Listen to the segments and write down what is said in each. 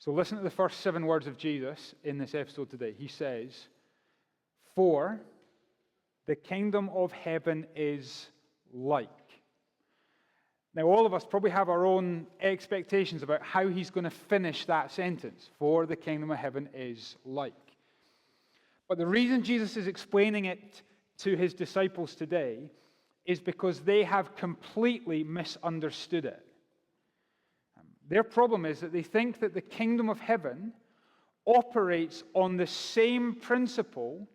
So listen to the first 7 words of Jesus in this episode today. He says, "For the kingdom of heaven is like." Now, all of us probably have our own expectations about how he's going to finish that sentence. For the kingdom of heaven is like. But the reason Jesus is explaining it to his disciples today is because they have completely misunderstood it. Their problem is that they think that the kingdom of heaven operates on the same principle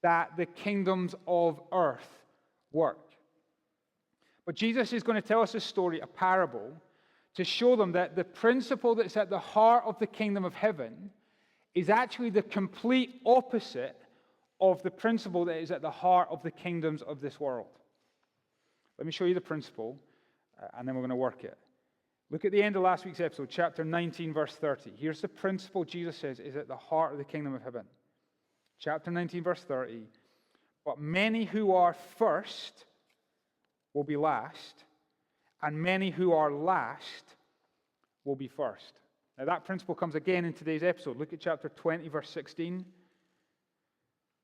that the kingdoms of earth work. But Jesus is going to tell us a story, a parable, to show them that the principle that's at the heart of the kingdom of heaven is actually the complete opposite of the principle that is at the heart of the kingdoms of this world. Let me show you the principle, and then we're going to work it. Look at the end of last week's episode, chapter 19, verse 30. Here's the principle Jesus says is at the heart of the kingdom of heaven. Chapter 19, verse 30. "But many who are first will be last, and many who are last will be first." Now that principle comes again in today's episode. Look at chapter 20, verse 16.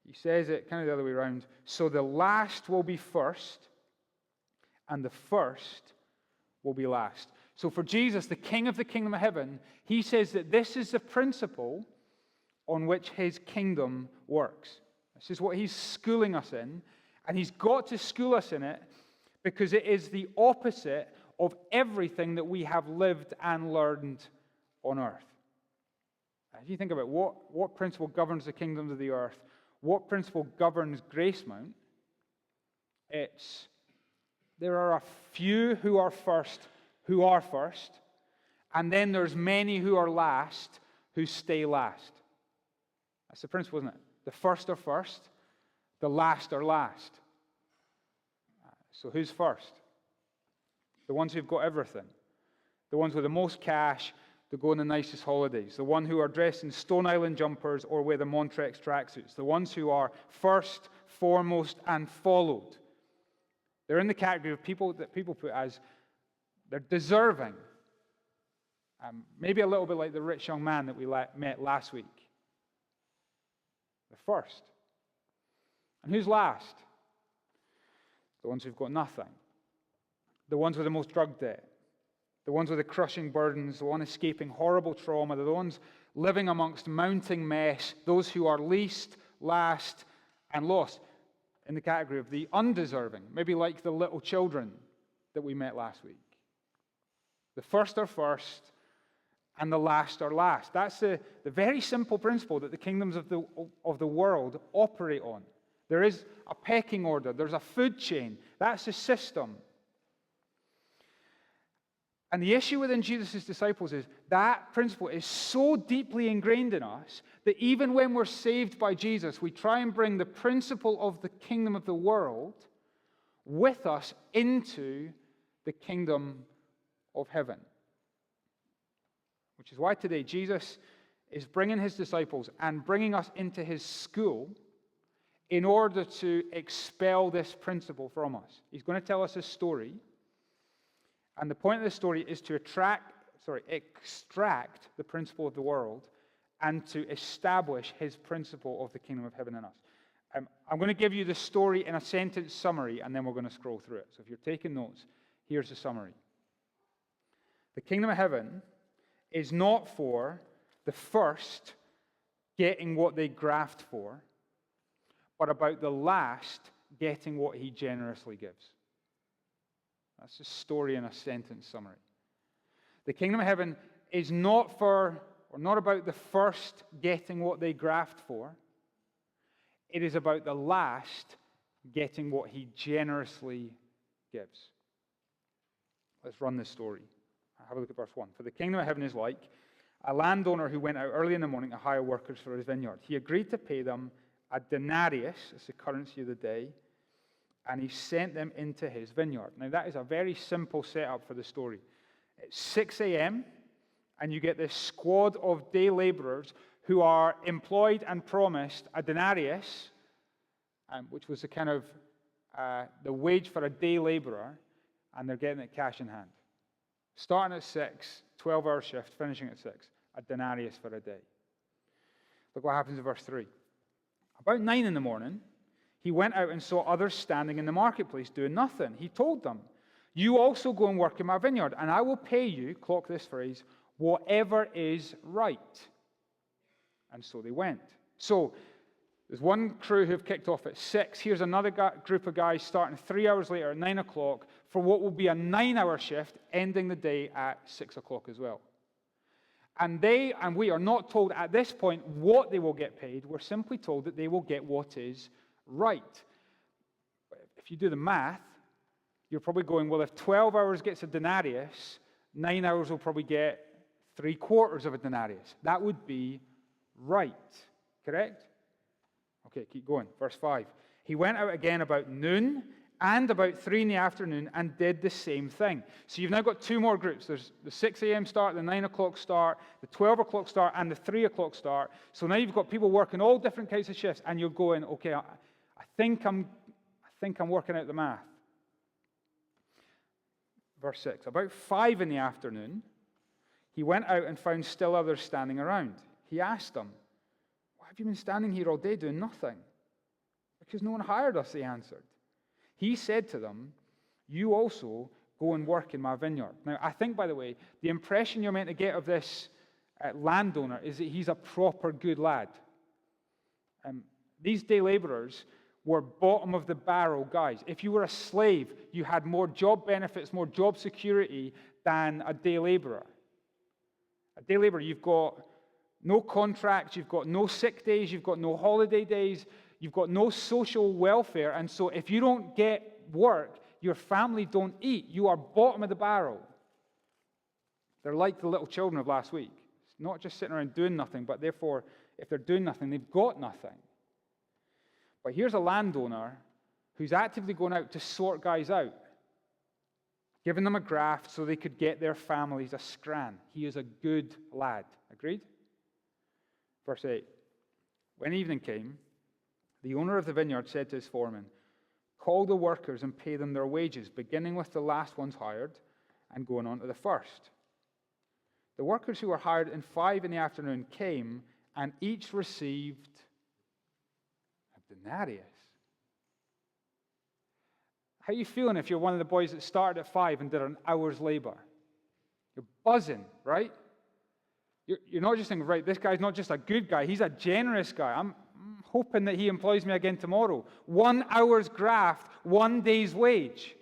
He says it kind of the other way around. "So the last will be first, and the first will be last." So for Jesus, the King of the kingdom of heaven, he says that this is the principle on which his kingdom works. This is what he's schooling us in, and he's got to school us in it because it is the opposite of everything that we have lived and learned on earth. If you think about what principle governs the kingdoms of the earth, what principle governs Gracemount, it's there are a few who are first, and then there's many who are last, who stay last. That's the principle, isn't it? The first are first, the last are last. So who's first? The ones who've got everything. The ones with the most cash to go on the nicest holidays. The ones who are dressed in Stone Island jumpers or wear the Montrex tracksuits. The ones who are first, foremost, and followed. They're in the category of people that people put as they're deserving. Maybe a little bit like the rich young man that we met last week. They're first. And who's last? The ones who've got nothing. The ones with the most drug debt. The ones with the crushing burdens. The ones escaping horrible trauma. The ones living amongst mounting mess. Those who are least, last, and lost. In the category of the undeserving. Maybe like the little children that we met last week. The first are first, and the last are last. That's the very simple principle that the kingdoms of the world operate on. There is a pecking order. There's a food chain. That's the system. And the issue within Jesus' disciples is that principle is so deeply ingrained in us that even when we're saved by Jesus, we try and bring the principle of the kingdom of the world with us into the kingdom of heaven. Which is why today Jesus is bringing his disciples and bringing us into his school in order to expel this principle from us. He's going to tell us a story. And the point of this story is to extract the principle of the world and to establish his principle of the kingdom of heaven in us. I'm going to give you the story in a sentence summary, and then we're going to scroll through it. So if you're taking notes, here's the summary. The kingdom of heaven is not for the first getting what they graft for, but about the last getting what he generously gives. That's the story in a sentence summary. The kingdom of heaven is not about the first getting what they graft for. It is about the last getting what he generously gives. Let's run this story. Have a look at verse 1. For the kingdom of heaven is like a landowner who went out early in the morning to hire workers for his vineyard. He agreed to pay them a denarius, it's the currency of the day, and he sent them into his vineyard. Now that is a very simple setup for the story. It's 6 a.m., and you get this squad of day laborers who are employed and promised a denarius, which was the kind of the wage for a day laborer, and they're getting it cash in hand. Starting at 6, 12-hour shift, finishing at 6. a denarius for a day. Look what happens in verse 3. About 9 in the morning, he went out and saw others standing in the marketplace doing nothing. He told them, "You also go and work in my vineyard, and I will pay you," clock this phrase, "whatever is right." And so they went. So there's one crew who have kicked off at 6. Here's another group of guys starting 3 hours later at 9 o'clock for what will be a 9-hour shift, ending the day at 6 o'clock as well. And they and we are not told at this point what they will get paid. We're simply told that they will get what is right. If you do the math, you're probably going, well, if 12 hours gets a denarius, 9 hours will probably get 3/4 of a denarius. That would be right. Correct? Okay, keep going. Verse 5. He went out again about noon and about 3 in the afternoon and did the same thing. So you've now got 2 more groups. There's the 6 a.m. start, the 9 o'clock start, the 12 o'clock start, and the 3 o'clock start. So now you've got people working all different kinds of shifts, and you're going, okay, I think I'm working out the math. Verse 6. About 5 in the afternoon, he went out and found still others standing around. He asked them, "Why have you been standing here all day doing nothing?" "Because no one hired us," they answered. He said to them, "You also go and work in my vineyard." Now, I think, by the way, the impression you're meant to get of this landowner is that he's a proper good lad. These day laborers were bottom of the barrel guys. If you were a slave, you had more job benefits, more job security than a day laborer. A day laborer, you've got no contract, you've got no sick days, you've got no holiday days, you've got no social welfare, and so if you don't get work, your family don't eat. You are bottom of the barrel. They're like the little children of last week. It's not just sitting around doing nothing, but therefore, if they're doing nothing, they've got nothing. But here's a landowner who's actively going out to sort guys out, giving them a graft so they could get their families a scran. He is a good lad. Agreed? Verse 8. When evening came, the owner of the vineyard said to his foreman, "Call the workers and pay them their wages, beginning with the last ones hired and going on to the first." The workers who were hired in 5 in the afternoon came, and each received a denarius. How are you feeling if you're one of the boys that started at 5 and did an hour's labor? You're buzzing, right? You're not just thinking, right, this guy's not just a good guy, he's a generous guy. I'm hoping that he employs me again tomorrow. 1 hour's graft, 1 day's wage.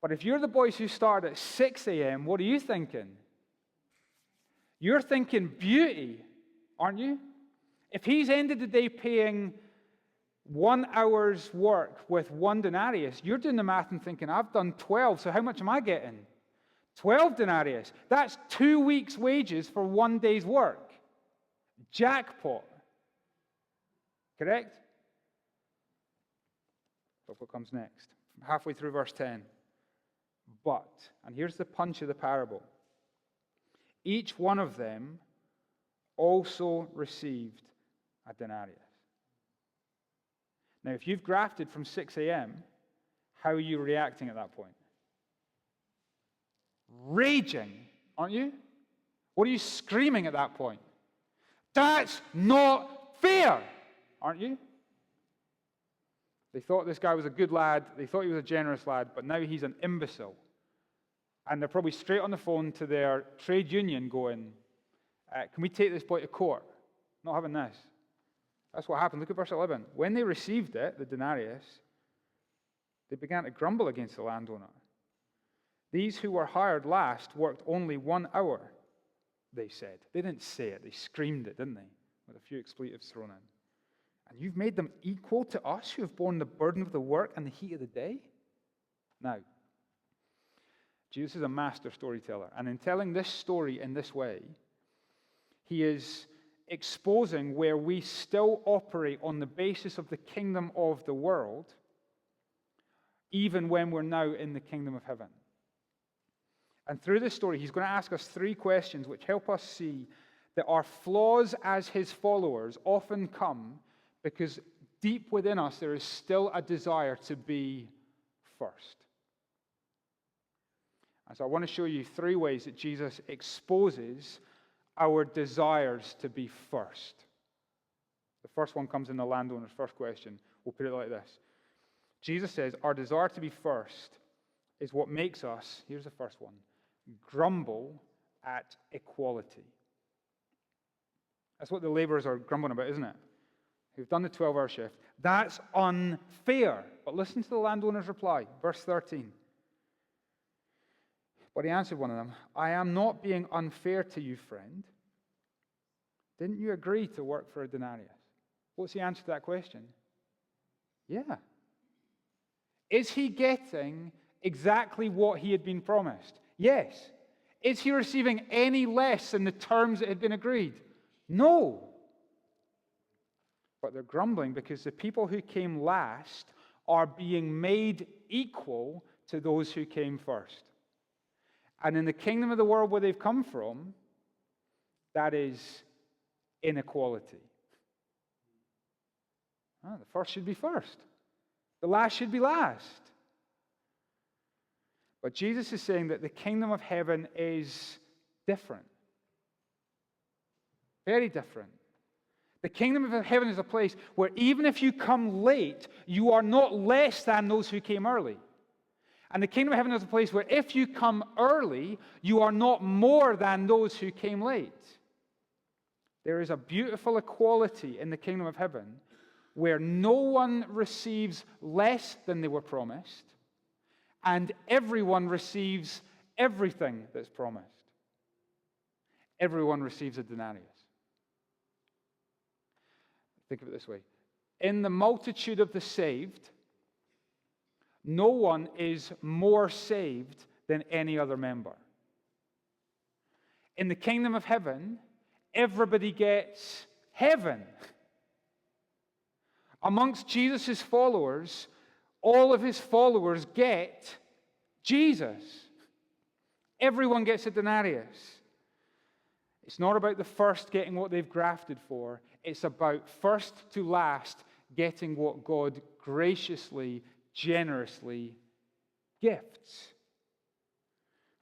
But if you're the boys who started at 6 a.m., what are you thinking? You're thinking beauty, aren't you? If he's ended the day paying 1 hour's work with 1 denarius, you're doing the math and thinking, I've done 12, so how much am I getting? 12 denarius. That's 2 weeks' wages for 1 day's work. Jackpot. Correct? Look what comes next. Halfway through verse 10. But, and here's the punch of the parable, each one of them also received a denarius. Now, if you've grafted from 6 a.m., how are you reacting at that point? Raging, aren't you? What are you screaming at that point? That's not fair, aren't you? They thought this guy was a good lad. They thought he was a generous lad, but now he's an imbecile. And they're probably straight on the phone to their trade union going, can we take this boy to court? Not having this. That's what happened. Look at verse 11. When they received it, the denarius, they began to grumble against the landowner. These who were hired last worked only 1 hour, they said. They didn't say it. They screamed it, didn't they? With a few expletives thrown in. And you've made them equal to us who have borne the burden of the work and the heat of the day? Now, Jesus is a master storyteller. And in telling this story in this way, he is exposing where we still operate on the basis of the kingdom of the world, even when we're now in the kingdom of heaven. And through this story, he's going to ask us 3 questions which help us see that our flaws as his followers often come because deep within us there is still a desire to be first. And so I want to show you 3 ways that Jesus exposes our desires to be first. The first one comes in the landowner's first question. We'll put it like this. Jesus says our desire to be first is what makes us, here's the first one, grumble at equality. That's what the laborers are grumbling about, isn't it? Who've done the 12-hour shift. That's unfair. But listen to the landowner's reply, verse 13. But he answered one of them, I am not being unfair to you, friend. Didn't you agree to work for a denarius? What's the answer to that question? Yeah. Is he getting exactly what he had been promised? Yes. Is he receiving any less than the terms that had been agreed? No. But they're grumbling because the people who came last are being made equal to those who came first. And in the kingdom of the world where they've come from, that is inequality. The first should be first. The last should be last. But Jesus is saying that the kingdom of heaven is different. Very different. The kingdom of heaven is a place where even if you come late, you are not less than those who came early. And the kingdom of heaven is a place where if you come early, you are not more than those who came late. There is a beautiful equality in the kingdom of heaven where no one receives less than they were promised, and everyone receives everything that's promised. Everyone receives a denarius. Think of it this way. In the multitude of the saved, no one is more saved than any other member. In the kingdom of heaven, everybody gets heaven. Amongst Jesus' followers, all of his followers get Jesus. Everyone gets a denarius. It's not about the first getting what they've grafted for. It's about first to last getting what God graciously, generously gifts.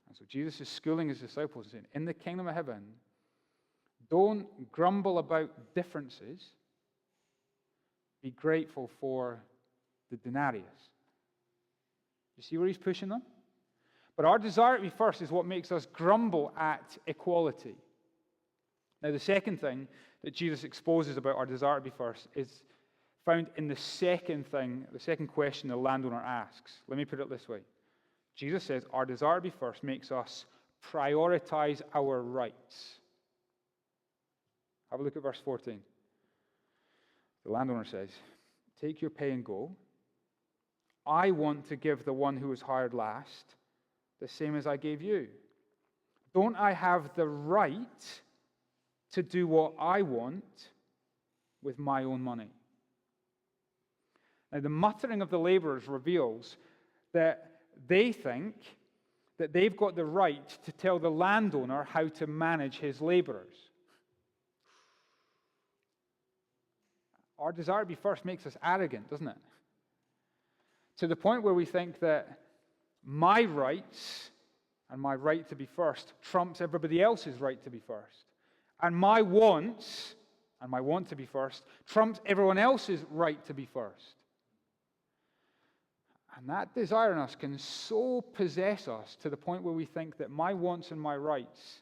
And so Jesus is schooling his disciples saying, in the kingdom of heaven, don't grumble about differences. Be grateful for the denarius. You see where he's pushing them? But our desire to be first is what makes us grumble at equality. Now, the second thing that Jesus exposes about our desire to be first is found in the second question the landowner asks. Let me put it this way. Jesus says our desire to be first makes us prioritize our rights. Have a look at verse 14. The landowner says, take your pay and go. I want to give the one who was hired last the same as I gave you. Don't I have the right to do what I want with my own money? Now, the muttering of the laborers reveals that they think that they've got the right to tell the landowner how to manage his laborers. Our desire to be first makes us arrogant, doesn't it? To the point where we think that my rights and my right to be first trumps everybody else's right to be first. And my wants and my want to be first trumps everyone else's right to be first. And that desire in us can so possess us to the point where we think that my wants and my rights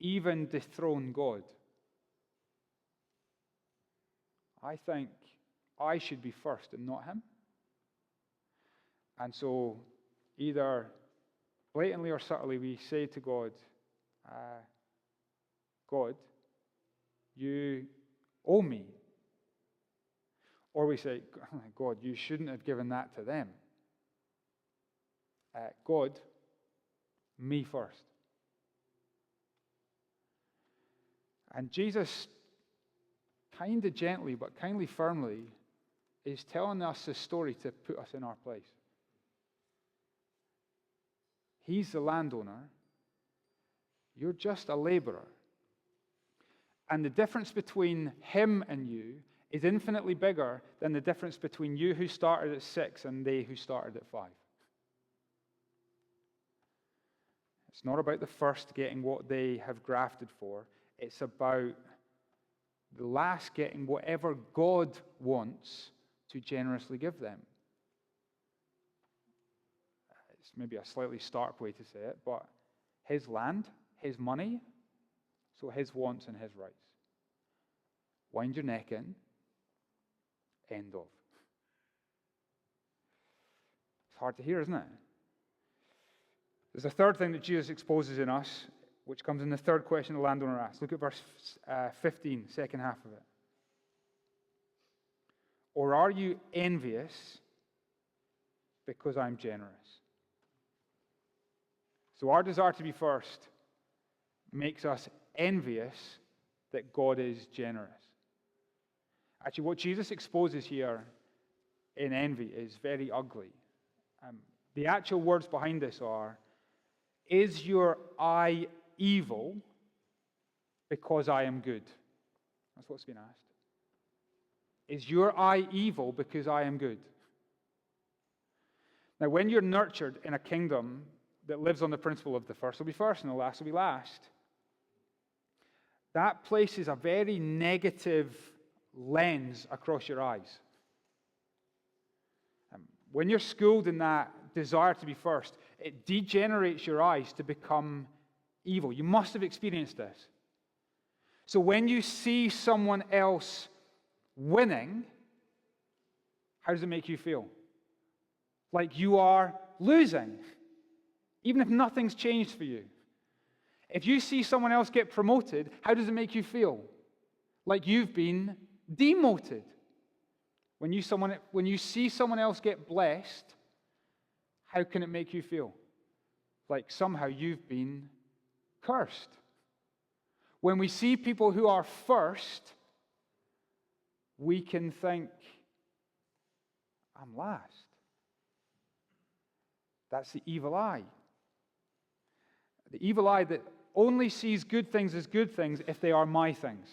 even dethrone God. I think I should be first and not him. And so either blatantly or subtly we say to God, God, you owe me. Or we say, God, you shouldn't have given that to them. God, me first. And Jesus, kind of gently but kindly firmly, is telling us this story to put us in our place. He's the landowner. You're just a laborer. And the difference between him and you is infinitely bigger than the difference between you who started at 6 and they who started at 5. It's not about the first getting what they have grafted for. It's about the last getting whatever God wants to generously give them. It's maybe a slightly stark way to say it, but his land, his money, so his wants and his rights. Wind your neck in, end of. It's hard to hear, isn't it? There's a third thing that Jesus exposes in us, which comes in the third question the landowner asks. Look at verse 15, second half of it. Or are you envious because I'm generous? So our desire to be first makes us envious that God is generous. Actually, what Jesus exposes here in envy is very ugly. The actual words behind this are, is your eye evil because I am good? That's what's been asked. Is your eye evil because I am good? Now, when you're nurtured in a kingdom that lives on the principle of the first will be first and the last will be last, that places a very negative lens across your eyes. When you're schooled in that desire to be first, it degenerates your eyes to become evil. You must have experienced this. So when you see someone else winning, how does it make you feel? Like you are losing, even if nothing's changed for you. If you see someone else get promoted, how does it make you feel? Like you've been demoted. When you see someone else get blessed, how can it make you feel? Like somehow you've been cursed. When we see people who are first, we can think, I'm last. That's the evil eye. The evil eye that only sees good things as good things if they are my things,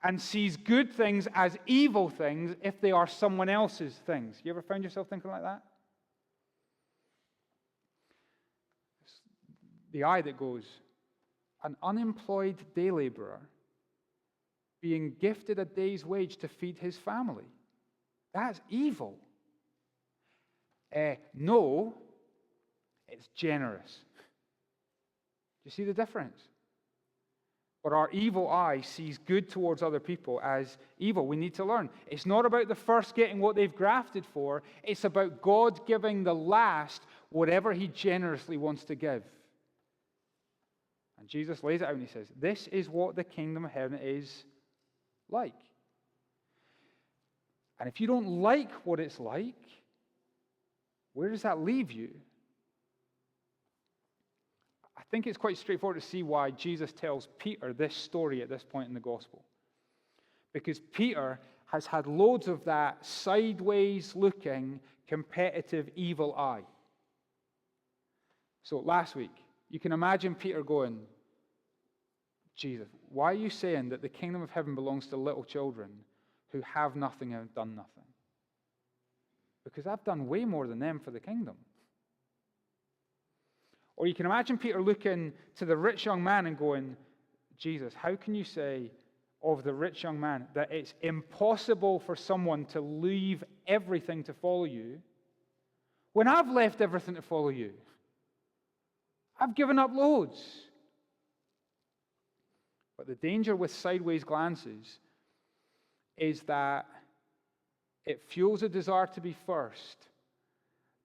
and sees good things as evil things if they are someone else's things. You ever found yourself thinking like that? It's the eye that goes, an unemployed day laborer being gifted a day's wage to feed his family. That's evil. No, it's generous. Do you see the difference? But our evil eye sees good towards other people as evil. We need to learn. It's not about the first getting what they've grafted for. It's about God giving the last whatever he generously wants to give. And Jesus lays it out and he says, this is what the kingdom of heaven is like. And if you don't like what it's like, where does that leave you? I think it's quite straightforward to see why Jesus tells Peter this story at this point in the gospel. Because Peter has had loads of that sideways looking, competitive, evil eye. So last week, you can imagine Peter going, Jesus, why are you saying that the kingdom of heaven belongs to little children who have nothing and have done nothing? Because I've done way more than them for the kingdom. Or you can imagine Peter looking to the rich young man and going, Jesus, how can you say of the rich young man that it's impossible for someone to leave everything to follow you when I've left everything to follow you? I've given up loads. But the danger with sideways glances is that it fuels a desire to be first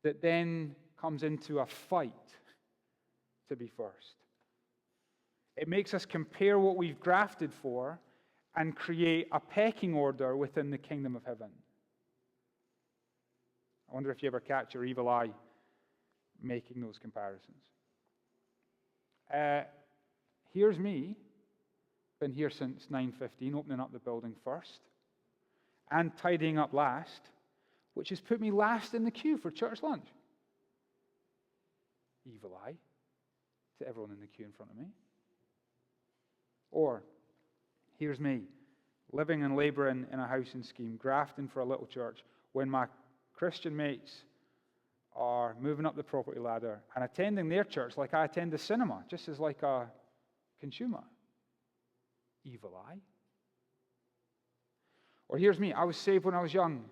that then comes into a fight to be first. It makes us compare what we've grafted for and create a pecking order within the kingdom of heaven. I wonder if you ever catch your evil eye making those comparisons. Here's me, been here since 9:15, opening up the building first and tidying up last, which has put me last in the queue for church lunch. Evil eye to everyone in the queue in front of me. Or, here's me, living and laboring in a housing scheme, grafting for a little church, when my Christian mates are moving up the property ladder and attending their church like I attend the cinema, just as like a consumer. Evil eye. Or here's me. I was saved when I was young,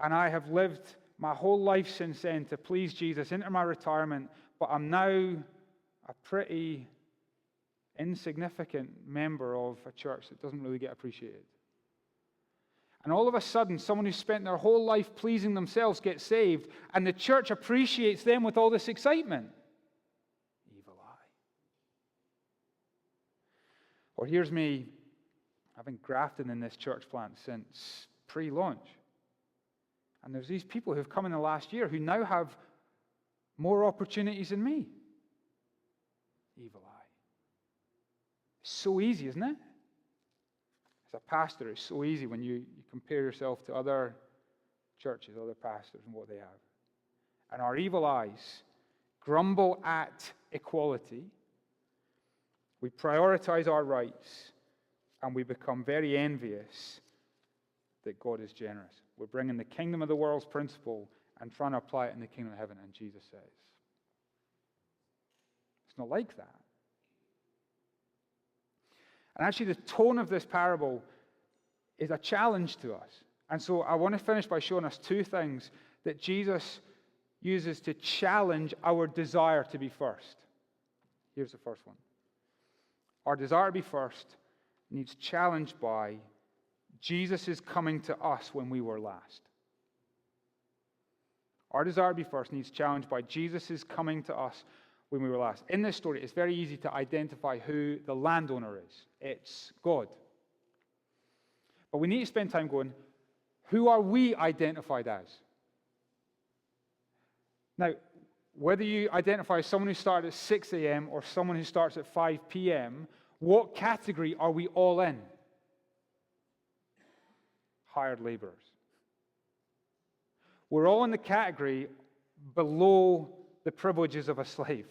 and I have lived my whole life since then to please Jesus into my retirement, but I'm now a pretty insignificant member of a church that doesn't really get appreciated. And all of a sudden, someone who spent their whole life pleasing themselves gets saved, and the church appreciates them with all this excitement. Evil eye. Or here's me. I've been grafting in this church plant since pre-launch. And there's these people who've come in the last year who now have more opportunities than me. Evil eye. It's so easy, isn't it? As a pastor, it's so easy when you compare yourself to other churches, other pastors, and what they have. And our evil eyes grumble at equality. We prioritize our rights, and we become very envious that God is generous. We're bringing the kingdom of the world's principle and trying to apply it in the kingdom of heaven, and Jesus says, it's not like that. And actually, the tone of this parable is a challenge to us. And so I want to finish by showing us two things that Jesus uses to challenge our desire to be first. Here's the first one. Our desire to be first needs challenged by Jesus' coming to us when we were last. Our desire to be first needs challenged by Jesus' coming to us when we were last. In this story, it's very easy to identify who the landowner is. It's God. But we need to spend time going, who are we identified as? Now, whether you identify as someone who started at 6 a.m. or someone who starts at 5 p.m., what category are we all in? Hired laborers. We're all in the category below the privileges of a slave.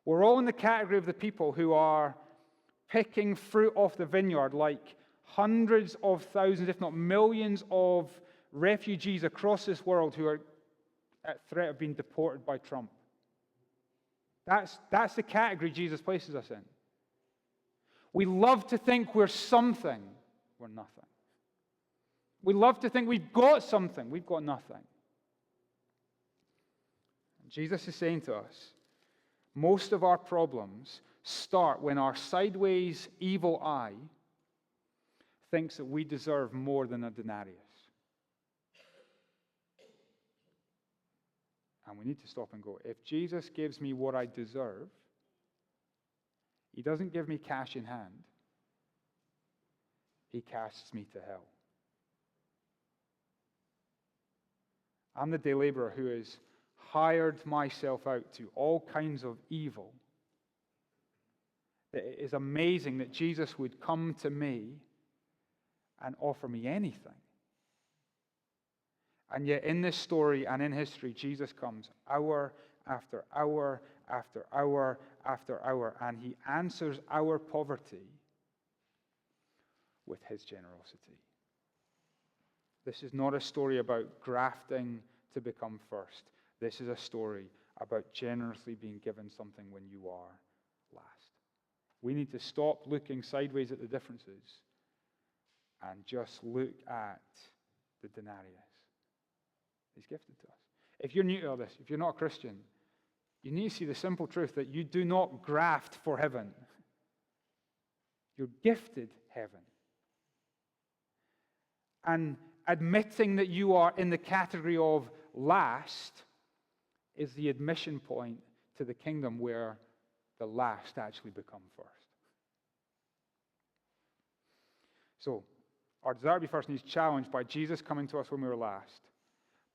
We're all in the category of the people who are picking fruit off the vineyard like hundreds of thousands, if not millions, of refugees across this world who are at threat of being deported by Trump. That's the category Jesus places us in. We love to think we're something. We're nothing. We love to think we've got something. We've got nothing. And Jesus is saying to us, most of our problems start when our sideways evil eye thinks that we deserve more than a denarius. And we need to stop and go, if Jesus gives me what I deserve, he doesn't give me cash in hand. He casts me to hell. I'm the day laborer who has hired myself out to all kinds of evil. It is amazing that Jesus would come to me and offer me anything. And yet in this story and in history, Jesus comes hour after hour after hour after hour, and he answers our poverty with his generosity. This is not a story about grafting to become first. This is a story about generously being given something when you are last. We need to stop looking sideways at the differences and just look at the denarius he's gifted to us. If you're new to all this, if you're not a Christian, you need to see the simple truth that you do not graft for heaven. You're gifted heaven. And admitting that you are in the category of last is the admission point to the kingdom where the last actually become first. So, our desire to be first needs challenged by Jesus coming to us when we were last.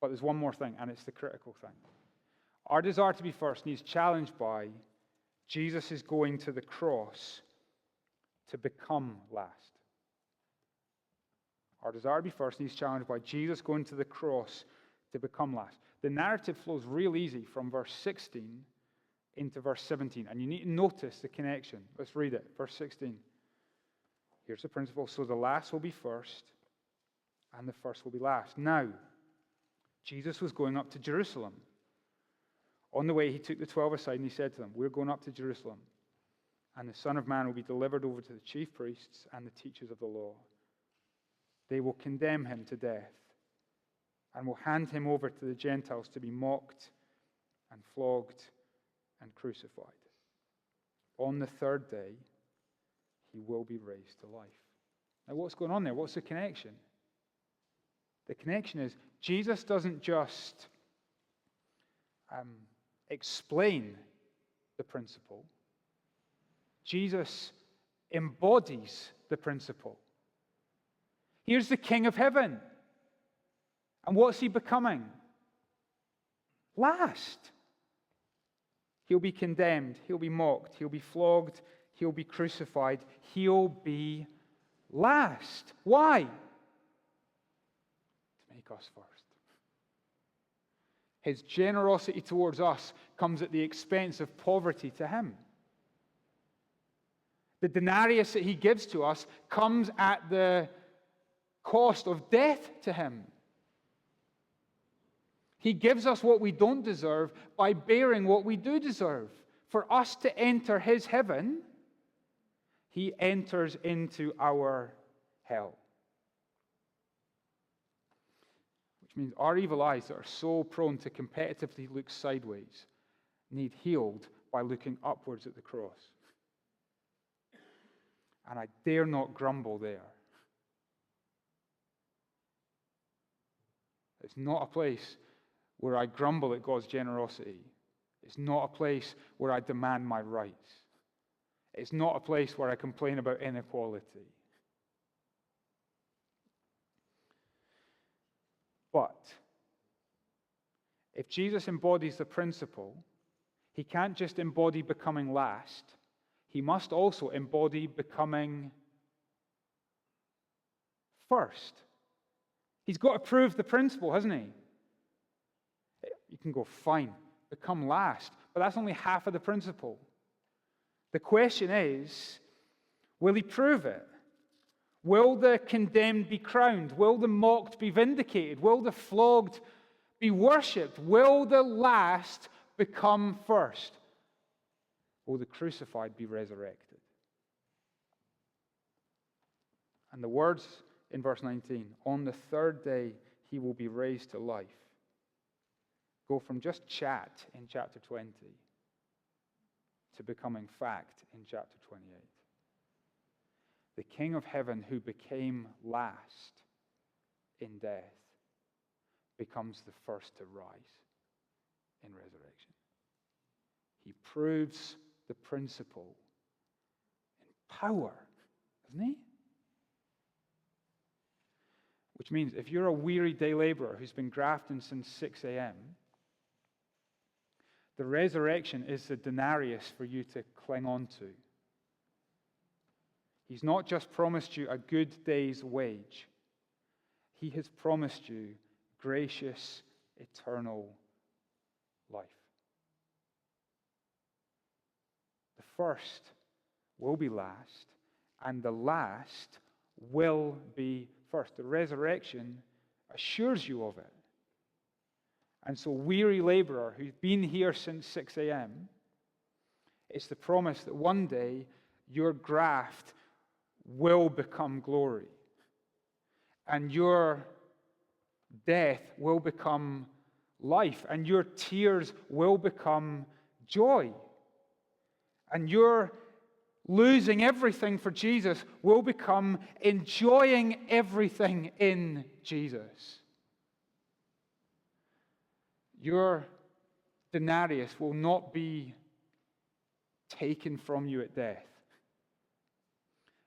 But there's one more thing, and it's the critical thing. Our desire to be first needs challenged by Jesus is going to the cross to become last. Our desire to be first needs challenged by Jesus going to the cross to become last. The narrative flows real easy from verse 16 into verse 17, and you need to notice the connection. Let's read it. Verse 16. Here's the principle. So the last will be first, and the first will be last. Now, Jesus was going up to Jerusalem. On the way, he took the 12 aside and he said to them, "We're going up to Jerusalem, and the Son of Man will be delivered over to the chief priests and the teachers of the law. They will condemn him to death and will hand him over to the Gentiles to be mocked and flogged and crucified. On the third day, he will be raised to life." Now, what's going on there? What's the connection? The connection is Jesus doesn't just explain the principle. Jesus embodies the principle. Here's the King of Heaven. And what's he becoming? Last. He'll be condemned. He'll be mocked. He'll be flogged. He'll be crucified. He'll be last. Why? To make us first. His generosity towards us comes at the expense of poverty to him. The denarius that he gives to us comes at the cost of death to him. He gives us what we don't deserve by bearing what we do deserve. For us to enter his heaven, he enters into our hell. Which means our evil eyes that are so prone to competitively look sideways need healed by looking upwards at the cross. And I dare not grumble there. It's not a place where I grumble at God's generosity. It's not a place where I demand my rights. It's not a place where I complain about inequality. But if Jesus embodies the principle, he can't just embody becoming last. He must also embody becoming first. He's got to prove the principle, hasn't he? You can go, fine, become last, but that's only half of the principle. The question is, will he prove it? Will the condemned be crowned? Will the mocked be vindicated? Will the flogged be worshipped? Will the last become first? Will the crucified be resurrected? And the words in verse 19, on the third day he will be raised to life, go from just chat in chapter 20 to becoming fact in chapter 28. The King of Heaven who became last in death becomes the first to rise in resurrection. He proves the principle in power, doesn't he? Which means if you're a weary day laborer who's been grafting since 6 a.m., the resurrection is the denarius for you to cling on to. He's not just promised you a good day's wage. He has promised you gracious, eternal life. The first will be last, and the last will be first. The resurrection assures you of it. And so, weary laborer who's been here since 6 a.m., it's the promise that one day your graft will become glory. And your death will become life. And your tears will become joy. And your losing everything for Jesus will become enjoying everything in Jesus. Your denarius will not be taken from you at death.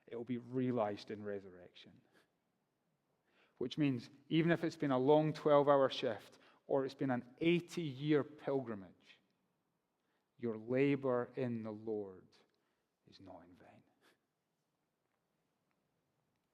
It will be realized in resurrection. Which means even if it's been a long 12-hour shift or it's been an 80-year pilgrimage, your labor in the Lord is not in vain.